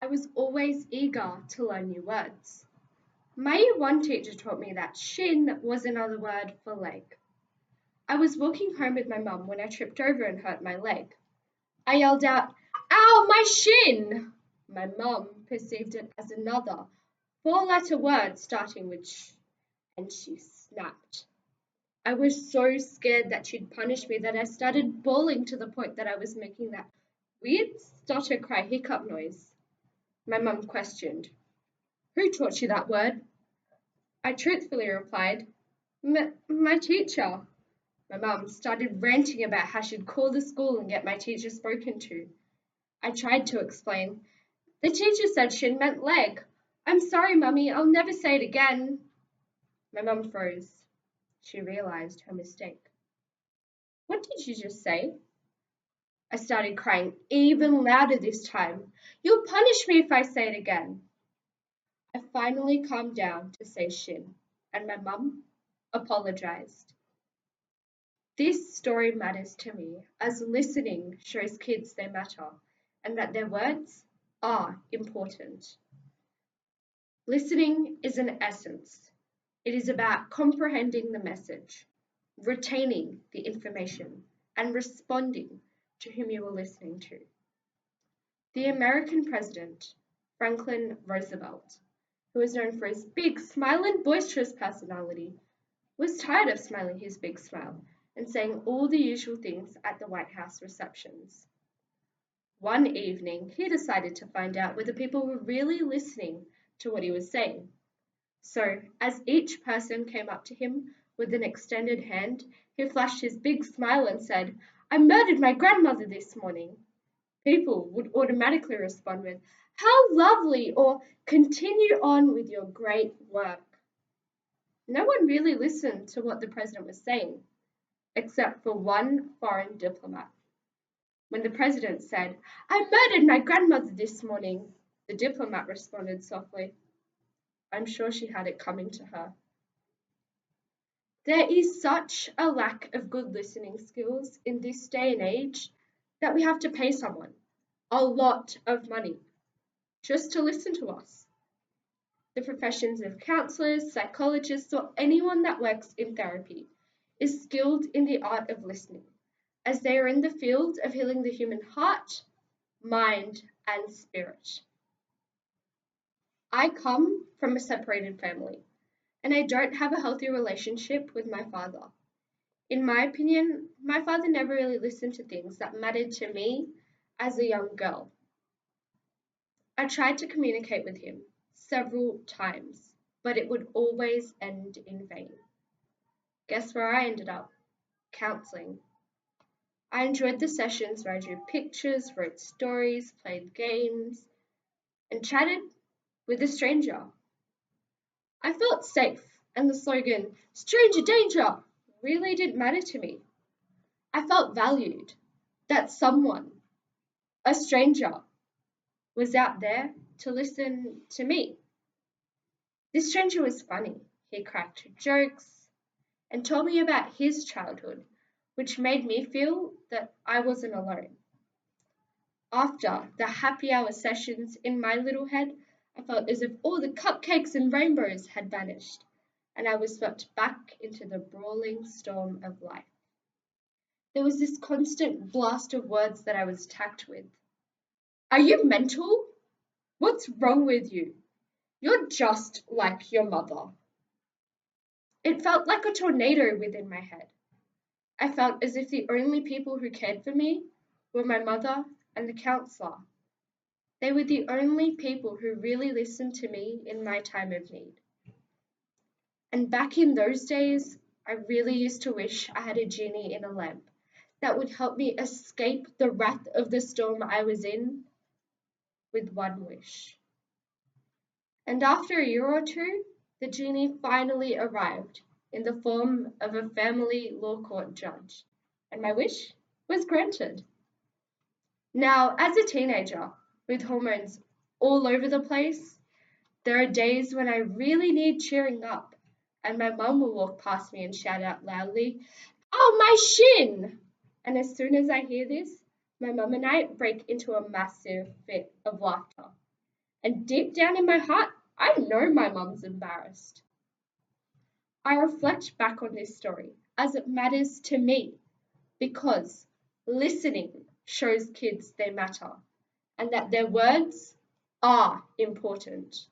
I was always eager to learn new words. My Year 1 teacher taught me that shin was another word for leg. I was walking home with my mum when I tripped over and hurt my leg. I yelled out, "Ow, my shin!" My mum perceived it as another four-letter word starting with sh, and she snapped. I was so scared that she'd punish me that I started bawling to the point that I was making that weird stutter cry hiccup noise. My mum questioned, "Who taught you that word?" I truthfully replied, My teacher." My mum started ranting about how she'd call the school and get my teacher spoken to. I tried to explain. "The teacher said shin meant leg. I'm sorry, Mummy, I'll never say it again." My mum froze. She realized her mistake. "What did you just say?" I started crying even louder this time. "You'll punish me if I say it again." I finally calmed down to say shin, and my mum apologized. This story matters to me as listening shows kids they matter and that their words are important. Listening is an essence. It is about comprehending the message, retaining the information, and responding to whom you are listening to. The American president, Franklin Roosevelt, who is known for his big smile and boisterous personality, was tired of smiling his big smile and saying all the usual things at the White House receptions. One evening, he decided to find out whether people were really listening to what he was saying. So, as each person came up to him with an extended hand, he flashed his big smile and said, "I murdered my grandmother this morning." People would automatically respond with, "How lovely!" or "Continue on with your great work." No one really listened to what the president was saying, except for one foreign diplomat. When the president said, "I murdered my grandmother this morning," the diplomat responded softly, "I'm sure she had it coming to her." There is such a lack of good listening skills in this day and age that we have to pay someone a lot of money just to listen to us. The professions of counselors, psychologists, or anyone that works in therapy is skilled in the art of listening, as they are in the field of healing the human heart, mind, and spirit. I come from a separated family, and I don't have a healthy relationship with my father. In my opinion, my father never really listened to things that mattered to me as a young girl. I tried to communicate with him several times, but it would always end in vain. Guess where I ended up? Counseling. I enjoyed the sessions where I drew pictures, wrote stories, played games, and chatted with a stranger. I felt safe, and the slogan, "Stranger Danger," really didn't matter to me. I felt valued, that someone, a stranger, was out there to listen to me. This stranger was funny. He cracked jokes and told me about his childhood, which made me feel that I wasn't alone. After the happy hour sessions in my little head, I felt as if all the cupcakes and rainbows had vanished, and I was swept back into the brawling storm of life. There was this constant blast of words that I was attacked with. "Are you mental? What's wrong with you? You're just like your mother." It felt like a tornado within my head. I felt as if the only people who cared for me were my mother and the counselor. They were the only people who really listened to me in my time of need. And back in those days, I really used to wish I had a genie in a lamp that would help me escape the wrath of the storm I was in with one wish. And after a year or two, the genie finally arrived in the form of a family law court judge, and my wish was granted. Now, as a teenager with hormones all over the place, there are days when I really need cheering up, and my mum will walk past me and shout out loudly, "Oh, my shin!" And as soon as I hear this, my mum and I break into a massive fit of laughter. And deep down in my heart, I know my mum's embarrassed. I reflect back on this story as it matters to me because listening shows kids they matter and that their words are important.